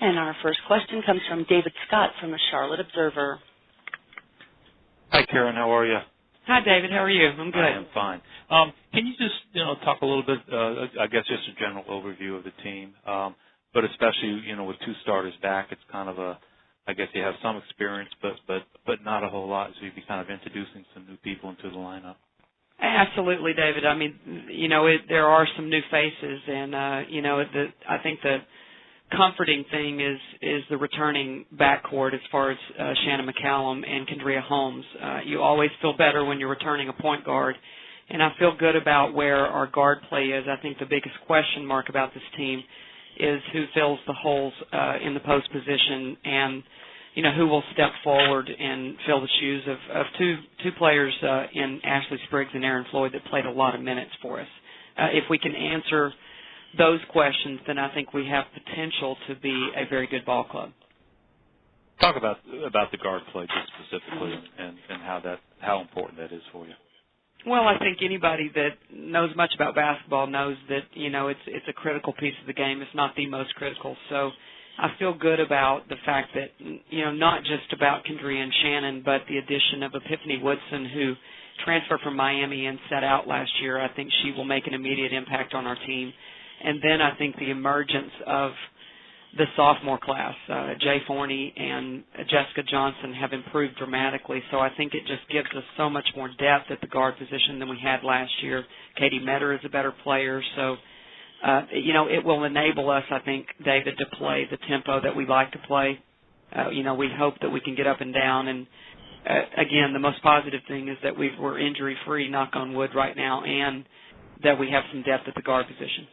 And our first question comes from David Scott from the Charlotte Observer. Hi, Karen. How are you? Hi, David. How are you? I'm good. I am fine. Can you just, talk a little bit, I guess just a general overview of the team, but especially, with two starters back, it's kind of I guess you have some experience, but not a whole lot, so you'd be kind of introducing some new people into the lineup. Absolutely, David. I mean, there are some new faces, and, I think the comforting thing is the returning backcourt as far as Shannon McCallum and Kendria Holmes. You always feel better when you're returning a point guard, and I feel good about where our guard play is. I think the biggest question mark about this team is who fills the holes in the post position and, who will step forward and fill the shoes of two players in Ashley Spriggs and Aaron Floyd that played a lot of minutes for us. If we can answer those questions, then I think we have potential to be a very good ball club. Talk about the guard play just specifically and how important that is for you. Well, I think anybody that knows much about basketball knows that, it's a critical piece of the game, if not the most critical. So I feel good about the fact that, not just about Kendria and Shannon, but the addition of Epiphany Woodson, who transferred from Miami and set out last year. I think she will make an immediate impact on our team. And then I think the emergence of the sophomore class, Jay Forney and Jessica Johnson, have improved dramatically. So I think it just gives us so much more depth at the guard position than we had last year. Katie Metter is a better player. So, it will enable us, I think, David, to play the tempo that we like to play. We hope that we can get up and down. And, again, the most positive thing is that we're injury-free, knock on wood, right now, and that we have some depth at the guard position.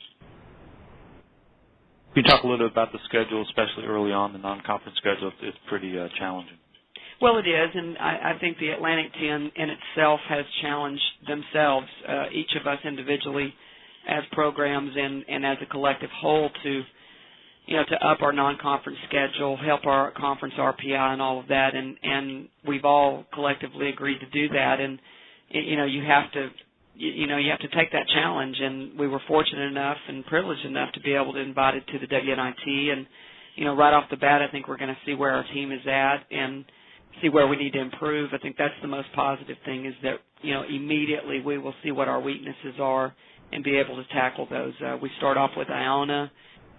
Can you talk a little bit about the schedule, especially early on? The non-conference schedule is pretty challenging. Well, it is, and I think the Atlantic 10 in itself has challenged themselves, each of us individually as programs and as a collective whole to up our non-conference schedule, help our conference RPI and all of that, and we've all collectively agreed to do that. And, you have to take that challenge, and we were fortunate enough and privileged enough to be able to invite it to the WNIT. And, right off the bat, I think we're going to see where our team is at and see where we need to improve. I think that's the most positive thing is that, immediately we will see what our weaknesses are and be able to tackle those. We start off with Iona,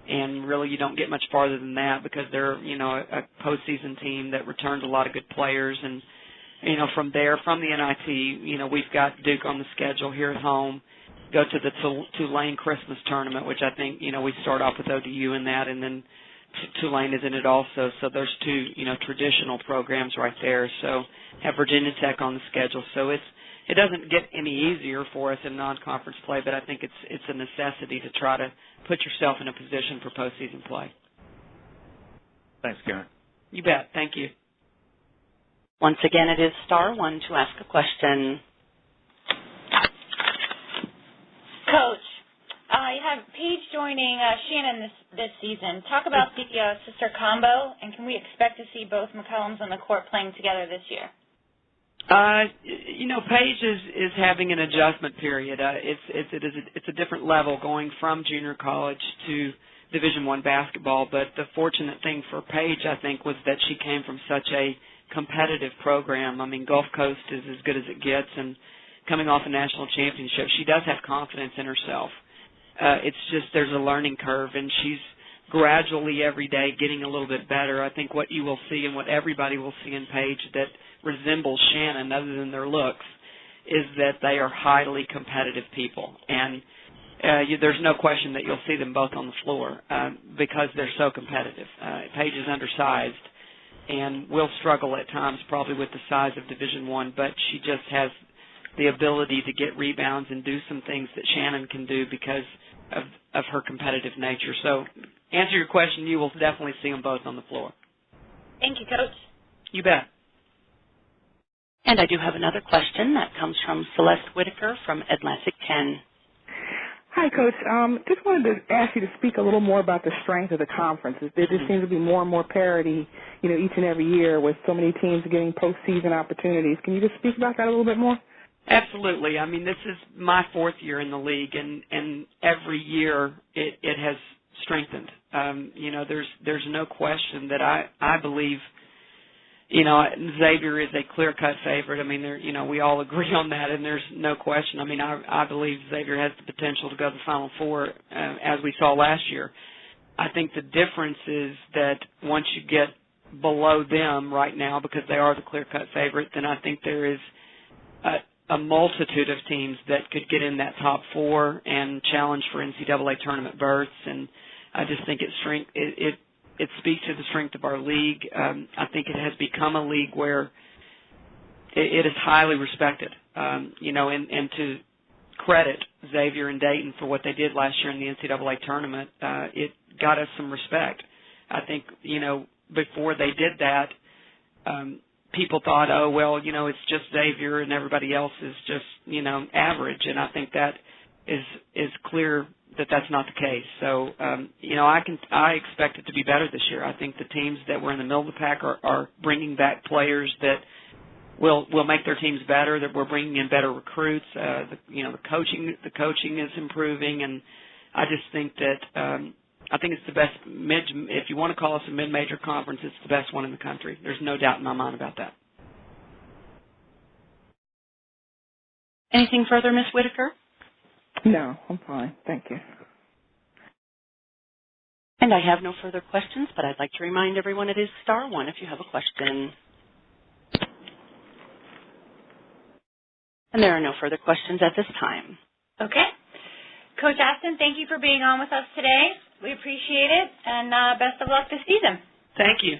and really you don't get much farther than that because they're, a postseason team that returned a lot of good players. And, from there, from the NIT, we've got Duke on the schedule here at home, go to the Tulane Christmas tournament, which I think, we start off with ODU in that, and then Tulane is in it also. So there's two, traditional programs right there. So have Virginia Tech on the schedule. So it doesn't get any easier for us in non-conference play, but I think it's a necessity to try to put yourself in a position for postseason play. Thanks, Karen. You bet. Thank you. Once again, it is *1 to ask a question. Coach, you have Paige joining Shannon this season. Talk about the sister combo, and can we expect to see both McCollums on the court playing together this year? Paige is having an adjustment period. It's a different level going from junior college to Division I basketball. But the fortunate thing for Paige, I think, was that she came from such a competitive program. I mean, Gulf Coast is as good as it gets, and coming off a national championship, she does have confidence in herself. It's just there's a learning curve, and she's gradually every day getting a little bit better. I think what you will see and what everybody will see in Paige that resembles Shannon, other than their looks, is that they are highly competitive people. And there's no question that you'll see them both on the floor because they're so competitive. Paige is undersized and will struggle at times probably with the size of Division I, but she just has the ability to get rebounds and do some things that Shannon can do because of her competitive nature. So answer your question, you will definitely see them both on the floor. Thank you, Coach. You bet. And I do have another question that comes from Celeste Whitaker from Atlantic 10. Hi, Coach. Just wanted to ask you to speak a little more about the strength of the conference. There just seems to be more and more parity, each and every year with so many teams getting postseason opportunities. Can you just speak about that a little bit more? Absolutely. I mean, this is my fourth year in the league, and every year it has strengthened. There's no question that I believe, Xavier is a clear-cut favorite. I mean, we all agree on that, and there's no question. I mean, I believe Xavier has the potential to go to the Final Four, as we saw last year. I think the difference is that once you get below them right now, because they are the clear-cut favorite, then I think there is a multitude of teams that could get in that top four and challenge for NCAA tournament berths. And I just think it speaks to the strength of our league. I think it has become a league where it is highly respected, and to credit Xavier and Dayton for what they did last year in the NCAA tournament, it got us some respect. I think, before they did that, people thought, oh, well, it's just Xavier and everybody else is just, average. And I think that is clear that that's not the case. So, I expect it to be better this year. I think the teams that were in the middle of the pack are bringing back players that will make their teams better, that we're bringing in better recruits. The coaching is improving, and I just think that I think it's the best if you want to call us a mid-major conference, it's the best one in the country. There's no doubt in my mind about that. Anything further, Ms. Whitaker? No, I'm fine. Thank you. And I have no further questions, but I'd like to remind everyone it is star one if you have a question. And there are no further questions at this time. Okay. Coach Aston, thank you for being on with us today. We appreciate it, and best of luck this season. Thank you.